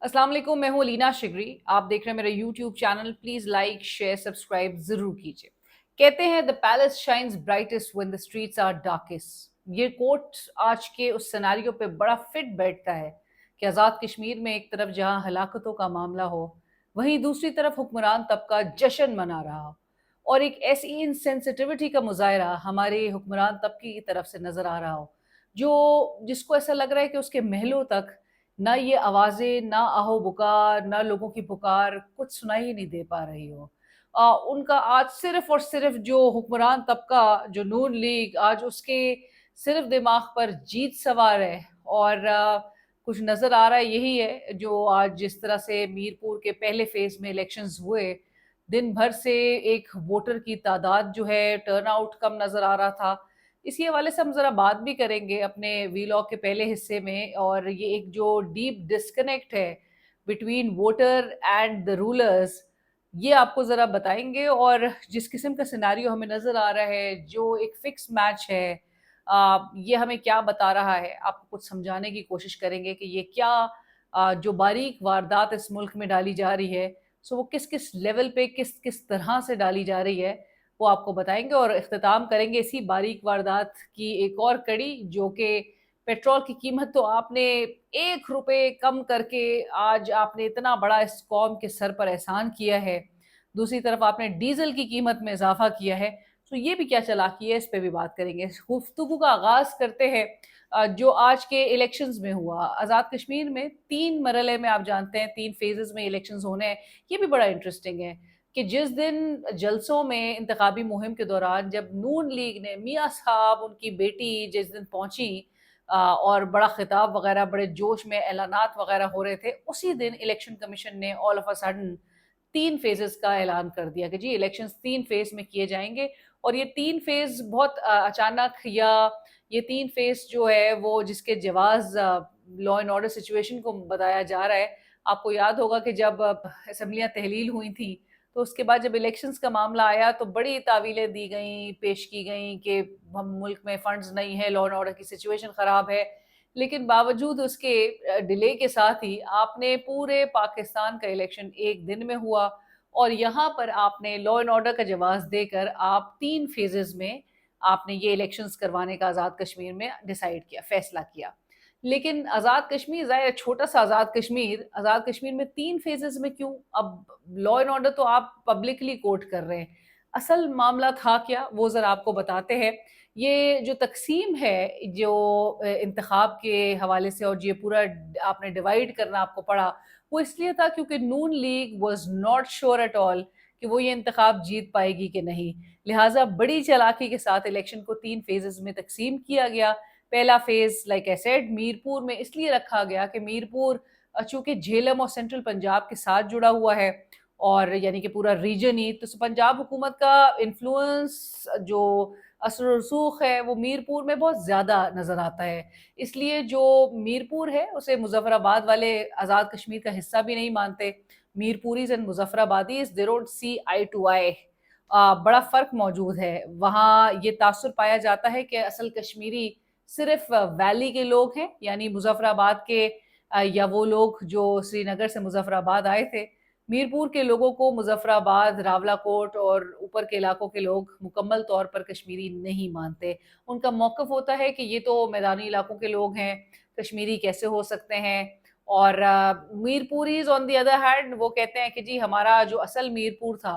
अस्सलाम वालेकुम, मैं हूँ लीना शिगरी। आप देख रहे हैं मेरा YouTube channel. Please like share subscribe जरूर कीजिए। कहते हैं the palace shines brightest when the streets are darkest. ये कोट आज के उस सिनेरियो पे बड़ा फिट बैठता है कि आज़ाद कश्मीर में एक तरफ जहाँ हलाकतों का मामला हो, वहीं दूसरी तरफ हुक्मरान तबका जश्न मना रहा हो, और एक ऐसी इनसेंसिटिविटी का मुजाहरा हमारे हुक्मरान तबके की तरफ से नजर आ रहा हो, जो जिसको ऐसा लग रहा है कि उसके महलों तक ना ये आवाज़ें, ना आहो-पुकार, ना लोगों की पुकार कुछ सुनाई ही नहीं दे पा रही हो। उनका आज सिर्फ़ और सिर्फ़ जो हुक्मरान तबका, जो नून लीग, आज उसके सिर्फ़ दिमाग पर जीत सवार है। और कुछ नज़र आ रहा है यही है, जो आज जिस तरह से मीरपुर के पहले फ़ेज़ में इलेक्शंस हुए, दिन भर से एक वोटर की तादाद जो है, टर्नआउट कम नज़र आ रहा था। इसी हवाले से हम ज़रा बात भी करेंगे अपने वीलॉग के पहले हिस्से में। और ये एक जो डीप डिस्कनेक्ट है between voter and the rulers, ये आपको ज़रा बताएंगे। और जिस किस्म का सिनेरियो हमें नज़र आ रहा है, जो एक फिक्स मैच है, ये हमें क्या बता रहा है, आपको कुछ समझाने की कोशिश करेंगे कि ये क्या जो बारीक वारदात इस मुल्क में डाली जा रही है, सो वो किस किस लेवल पे किस किस तरह से डाली जा रही है, वो आपको बताएंगे। और इख्तिताम करेंगे इसी बारीक वारदात की एक और कड़ी, जो कि पेट्रोल की कीमत तो आपने 1 रुपए कम करके आज आपने इतना बड़ा इस कौम के सर पर एहसान किया है। दूसरी तरफ आपने डीजल की कीमत में इजाफा किया है। तो ये भी क्या चालाकी है, इस पे भी बात करेंगे। गुफ्तगू का आगाज करते हैं जो आज के इलेक्शंस में हुआ आज़ाद कश्मीर में। 3 मरहले में, आप जानते हैं, 3 फेजेस में इलेक्शंस होने हैं। ये भी बड़ा इंटरेस्टिंग है कि जिस दिन जलसों में इंतखाबी मुहिम के दौरान जब नून लीग ने मियाँ साहब, उनकी बेटी जिस दिन पहुंची और बड़ा खिताब वगैरह, बड़े जोश में ऐलानात वगैरह हो रहे थे, उसी दिन इलेक्शन कमीशन ने all of a sudden 3 phases का ऐलान कर दिया कि जी इलेक्शंस 3 फेज में किए जाएंगे। और ये 3 फेज बहुत अचानक, या ये 3 फेज जो है वो जिसके जवाज लॉ एंड ऑर्डर सिचुएशन को बताया जा रहा है। आपको याद होगा कि जब असम्बलियां तहलील हुई थी, तो उसके बाद जब इलेक्शंस का मामला आया तो बड़ी तावीलें दी गई, पेश की गई कि हम मुल्क में फंड्स नहीं है, लॉ एंड ऑर्डर की सिचुएशन खराब है। लेकिन बावजूद उसके डिले के साथ ही आपने पूरे पाकिस्तान का इलेक्शन एक दिन में हुआ। और यहाँ पर आपने लॉ एंड ऑर्डर का जवाब देकर आप 3 फेजेस में आपने ये इलेक्शंस करवाने का आज़ाद कश्मीर में डिसाइड किया, फैसला किया। लेकिन आज़ाद कश्मीर, ज़ाहिर छोटा सा आज़ाद कश्मीर में 3 फेजेस में क्यों? अब लॉ एंड ऑर्डर तो आप पब्लिकली कोर्ट कर रहे हैं, असल मामला था क्या, वो ज़रा आपको बताते हैं। ये जो तकसीम है, जो इंतखाब के हवाले से, और ये पूरा आपने डिवाइड करना आपको पड़ा, वो इसलिए था क्योंकि Noon League was not sure at all कि वो ये इंतखाब जीत पाएगी कि नहीं। लिहाजा बड़ी चालाकी के साथ इलेक्शन को 3 फेजेस में तकसीम किया गया। पहला phase, like I said, Mirpur में इसलिए रखा गया कि मीरपुर चूंकि झेलम और सेंट्रल पंजाब के साथ जुड़ा हुआ है, और यानी कि पूरा रीजन ही, तो पंजाब हुकूमत का इन्फ्लुएंस, जो असर रसूख है, वो मीरपुर में बहुत ज़्यादा नज़र आता है। इसलिए जो मीरपुर है उसे मुजफ्फराबाद वाले आज़ाद कश्मीर का हिस्सा भी नहीं मानते। Mirpuris and Muzaffarabadis, they don't see eye to eye. बड़ा फ़र्क मौजूद है। वहाँ ये तासुर पाया जाता है कि असल कश्मीरी सिर्फ वैली के लोग हैं, यानी मुजफ्फराबाद के, या वो लोग जो श्रीनगर से मुजफ्फराबाद आए थे। मीरपुर के लोगों को मुजफ्फराबाद, रावलाकोट और ऊपर के इलाकों के लोग मुकम्मल तौर पर कश्मीरी नहीं मानते। उनका मौक़िफ़ होता है कि ये तो मैदानी इलाकों के लोग हैं, कश्मीरी कैसे हो सकते हैं। और मीरपुरीज ऑन द अदर हैंड, वो कहते हैं कि जी हमारा जो असल मीरपुर था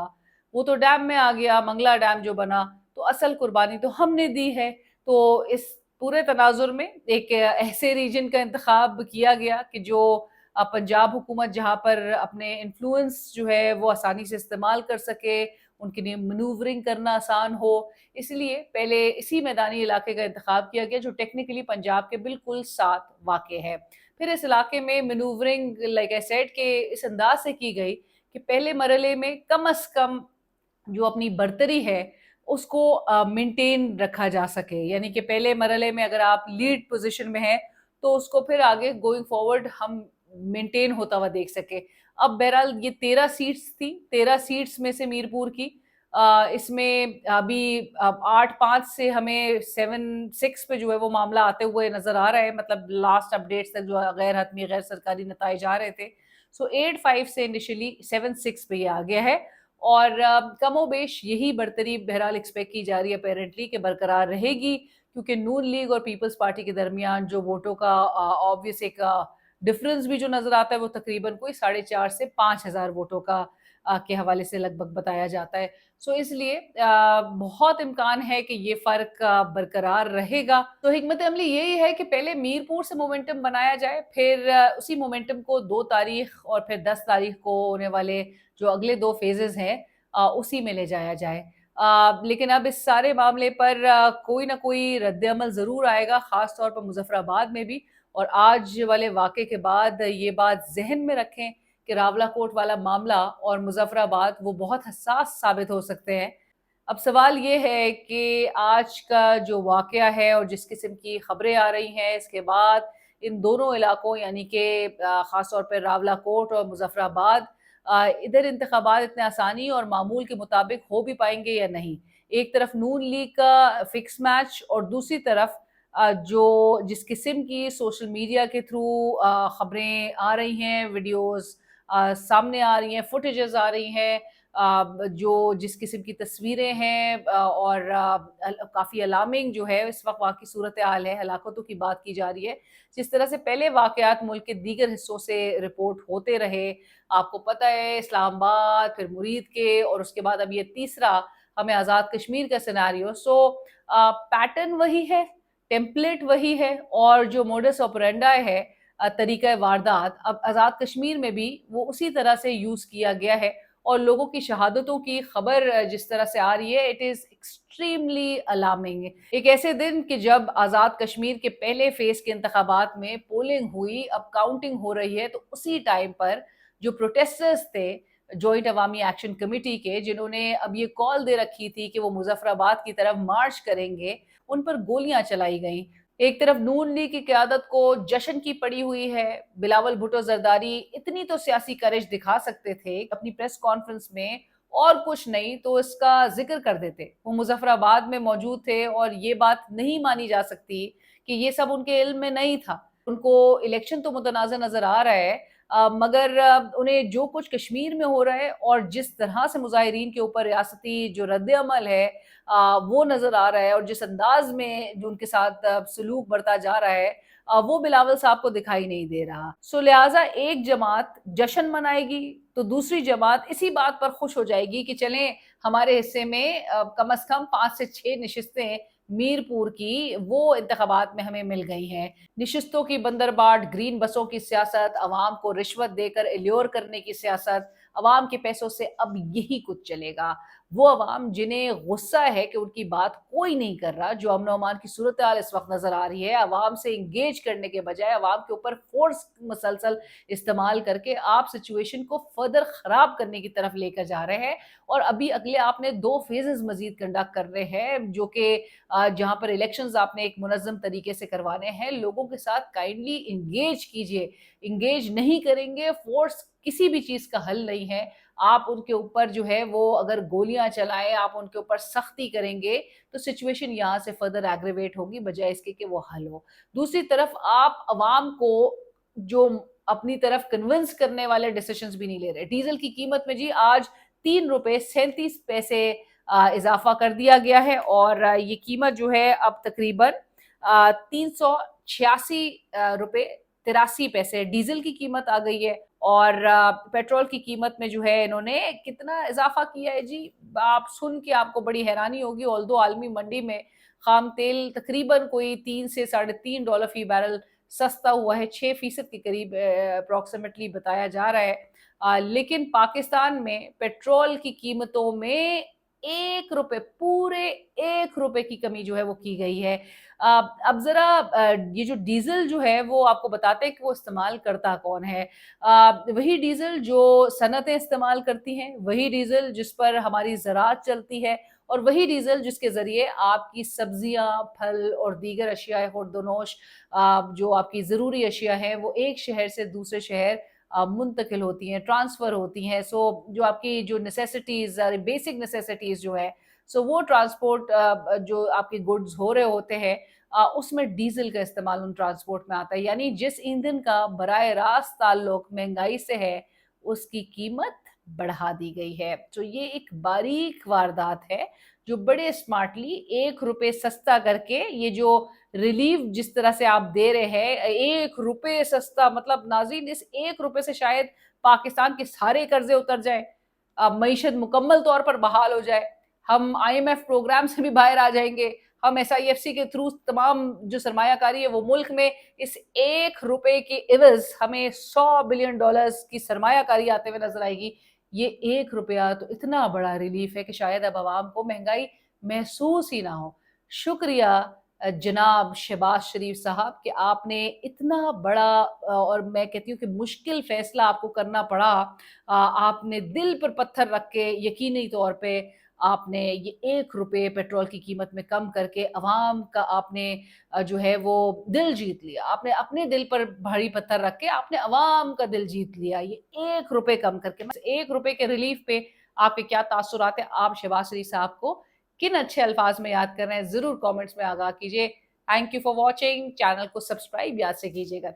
वो तो डैम में आ गया, मंगला डैम जो बना, तो असल कुर्बानी तो हमने दी है। तो इस पूरे तनाजुर में एक ऐसे रीजन का इंतखाब किया गया कि जो पंजाब हुकूमत जहाँ पर अपने इन्फ्लुएंस जो है वो आसानी से इस्तेमाल कर सके, उनके लिए मनूवरिंग करना आसान हो। इसलिए पहले इसी मैदानी इलाके का इंतखाब किया गया, जो टेक्निकली पंजाब के बिल्कुल साथ वाक़ है। फिर इस इलाके में मनूवरिंग, लाइक आई सेड, के इस अंदाज से की गई कि पहले मरहले में कम अज़ कम जो अपनी बर्तरी है उसको मेंटेन रखा जा सके। यानी कि पहले मरहले में अगर आप लीड पोजीशन में हैं, तो उसको फिर आगे गोइंग फॉरवर्ड हम मेंटेन होता हुआ देख सके। अब बहरहाल ये 13 सीट्स थी, 13 सीट्स में से मीरपुर की, इसमें अभी अब 8-5 से हमें 7-6 पे जो है वो मामला आते हुए नजर आ रहा है। मतलब लास्ट अपडेट्स तक जो गैर हतमी, गैर सरकारी नताइज आ रहे थे। सो 8.5 से इनिशियली 7.6 पे ये आ गया है और कमो बेश यही बरतरी बहरहाल एक्सपेक्ट की जा रही है अपेरेंटली कि बरकरार रहेगी, क्योंकि नून लीग और पीपल्स पार्टी के दरमियान जो वोटों का ऑब्वियस एक डिफरेंस भी जो नजर आता है वो तकरीबन कोई 4,500 से 5,000 वोटों का के हवाले से लगभग बताया जाता है। सो इसलिए बहुत इम्कान है कि ये फर्क बरकरार रहेगा। तो हिकमत अमली यही है कि पहले मीरपुर से मोमेंटम बनाया जाए, फिर उसी मोमेंटम को 2 तारीख और फिर 10 तारीख को होने वाले जो अगले 2 फेजेस हैं उसी में ले जाया जाए। लेकिन अब इस सारे मामले पर कोई ना कोई रद्द-ए-अमल ज़रूर आएगा, ख़ास तौर पर मुज़फ़्फ़राबाद में भी। और आज वाले वाक़े के बाद ये बात ज़हन में रखें कि रावलाकोट वाला मामला और मुज़फ़्फ़राबाद वो बहुत हसास साबित हो सकते हैं। अब सवाल ये है कि आज का जो वाक़या है और जिस किस्म की ख़बरें आ रही हैं, इसके बाद इन दोनों इलाकों यानी कि ख़ास तौर पे रावलाकोट और मुज़फ़्फ़राबाद इधर इंतख़ाबात इतने आसानी और मामूल के मुताबिक हो भी पाएंगे या नहीं। एक तरफ नून लीग का फिक्स मैच और दूसरी तरफ जो जिस किस्म की सोशल मीडिया के थ्रू खबरें आ रही हैं, वीडियोस सामने आ रही हैं, फुटेजेस आ रही हैं, जो जिस किस्म की तस्वीरें हैं और काफ़ी अलार्मिंग जो है इस वक्त वहाँ की सूरत हाल है, हलाकतों की बात की जा रही है। जिस तरह से पहले वाक़यात मुल्क के दीगर हिस्सों से रिपोर्ट होते रहे, आपको पता है इस्लामाबाद, फिर मुरीद के और उसके बाद अब ये तीसरा हमें आज़ाद कश्मीर का सिनेरियो। सो पैटर्न वही है, टेम्पलेट वही है और जो मोडस ऑपरेंडाई है तरीका वारदात अब आज़ाद कश्मीर में भी वो उसी तरह से यूज़ किया गया है। और लोगों की शहादतों की खबर जिस तरह से आ रही है, इट इज़ एक्सट्रीमली अलार्मिंग। एक ऐसे दिन कि जब आज़ाद कश्मीर के पहले फेज़ के इंतखाबात में पोलिंग हुई, अब काउंटिंग हो रही है, तो उसी टाइम पर जो प्रोटेस्टर्स थे जॉइंट अवामी एक्शन कमेटी के, जिन्होंने अब ये कॉल दे रखी थी कि वो मुजफ्फराबाद की तरफ मार्च करेंगे, उन पर गोलियां चलाई गईं। एक तरफ नून लीग की क़यादत को जश्न की पड़ी हुई है। बिलावल भुट्टो जरदारी इतनी तो सियासी करेज दिखा सकते थे अपनी प्रेस कॉन्फ्रेंस में, और कुछ नहीं तो इसका जिक्र कर देते। वो मुजफ्फराबाद में मौजूद थे और ये बात नहीं मानी जा सकती कि ये सब उनके इल्म में नहीं था। उनको इलेक्शन तो मुतनाज़ नजर आ रहा है, मगर उन्हें जो कुछ कश्मीर में हो रहा है और जिस तरह से मुजाहिरीन के ऊपर रियासती जो रद्द अमल है वो नज़र आ रहा है, और जिस अंदाज में जो उनके साथ सलूक बरता जा रहा है वो बिलावल साहब को दिखाई नहीं दे रहा। सो लिहाजा एक जमात जश्न मनाएगी तो दूसरी जमात इसी बात पर खुश हो जाएगी कि चलें हमारे हिस्से में कम से कम 5 से 6 नशिस्तें मीरपुर की वो इंतखाबात में हमें मिल गई हैं। निशिस्तों की बंदरबाट, ग्रीन बसों की सियासत, अवाम को रिश्वत देकर एल्योर करने की सियासत, अवाम के पैसों से अब यही कुछ चलेगा। वो अवाम जिन्हें गुस्सा है कि उनकी बात कोई नहीं कर रहा, जो अमन अमान की सूरत हाल इस वक्त नजर आ रही है, अवाम से इंगेज करने के बजाय अवाम के ऊपर फोर्स मसलसल इस्तेमाल करके आप सिचुएशन को फर्दर खराब करने की तरफ लेकर जा रहे हैं। और अभी अगले आपने 2 फेजेस मजीद कंडक्ट कर रहे हैं, जो कि जहां पर इलेक्शंस आपने एक मुनज़्ज़म तरीके से करवाने हैं। लोगों के साथ काइंडली इंगेज कीजिए। इंगेज नहीं करेंगे, फोर्स किसी भी चीज़ का हल नहीं है। आप उनके ऊपर जो है वो अगर गोलियां चलाएं, आप उनके ऊपर सख्ती करेंगे तो सिचुएशन यहाँ से फर्दर एग्रीवेट होगी बजाय इसके कि वो हल हो। दूसरी तरफ आप अवाम को जो अपनी तरफ कन्विंस करने वाले डिसीजंस भी नहीं ले रहे। डीजल की कीमत में जी आज 3 रुपए 37 पैसे इजाफा कर दिया गया है और ये कीमत जो है अब तकरीबन 386 रुपए 83 पैसे डीजल की कीमत आ गई है। और पेट्रोल की कीमत में जो है इन्होंने कितना इजाफा किया है जी, आप सुन के आपको बड़ी हैरानी होगी। ऑल्दो आलमी मंडी में खाम तेल तकरीबन कोई 3 से 3.5 डॉलर फी बैरल सस्ता हुआ है, 6% के करीब अप्रॉक्सीमेटली बताया जा रहा है। लेकिन पाकिस्तान में पेट्रोल की कीमतों में 1 रुपए, पूरे 1 रुपए की कमी जो है वो की गई है। अब जरा ये जो डीजल जो है वो आपको बताते हैं कि वो इस्तेमाल करता कौन है। वही डीजल जो सनतें इस्तेमाल करती हैं, वही डीजल जिस पर हमारी ज़राअत चलती है, और वही डीजल जिसके ज़रिए आपकी सब्जियां, फल और दीगर अशिया खुर्दनोश जो आपकी ज़रूरी अशिया हैं वो एक शहर से दूसरे शहर मुंतकिल होती हैं, ट्रांसफ़र होती हैं। सो जो आपकी जो नेसेसिटीज़, बेसिक नेसेसिटीज़ जो है, सो वो ट्रांसपोर्ट जो आपके गुड्स हो रहे होते हैं उसमें डीजल का इस्तेमाल उन ट्रांसपोर्ट में आता है, यानी जिस ईंधन का बराह रास्त ताल्लुक महंगाई से है उसकी कीमत बढ़ा दी गई है। तो ये एक बारीक वारदात है जो बड़े स्मार्टली 1 रुपए सस्ता करके ये जो रिलीफ जिस तरह से आप दे रहे हैं, 1 रुपए सस्ता, मतलब नाज़रीन इस 1 रुपए से शायद पाकिस्तान के सारे कर्जे उतर जाए, मईशत मुकम्मल तौर पर बहाल हो जाए, हम IMF प्रोग्राम से भी बाहर आ जाएंगे, हम SIFC के थ्रू तमाम जो सरमायाकारी है वो मुल्क में इस 1 रुपए के इवज हमें $100 बिलियन की सरमायाकारी आते हुए नजर आएगी। ये 1 रुपया तो इतना बड़ा रिलीफ है कि शायद अब आवाम को महंगाई महसूस ही ना हो। शुक्रिया जनाब शहबाज शरीफ साहब कि आपने इतना बड़ा और मैं कहती हूँ कि मुश्किल फैसला आपको करना पड़ा। आपने दिल पर पत्थर रख के यकीनी तौर पे आपने ये 1 रुपए पेट्रोल की कीमत में कम करके अवाम का आपने जो है वो दिल जीत लिया। आपने अपने दिल पर भारी पत्थर रख के आपने अवाम का दिल जीत लिया ये 1 रुपए कम करके। 1 रुपए के रिलीफ पे आपके क्या तासुरात है, आप शहबाज शरीफ साहब को किन अच्छे अल्फाज में याद कर रहे हैं, जरूर कमेंट्स में आगाह कीजिए। Thank you for watching, channel को सब्सक्राइब याद से कीजिएगा।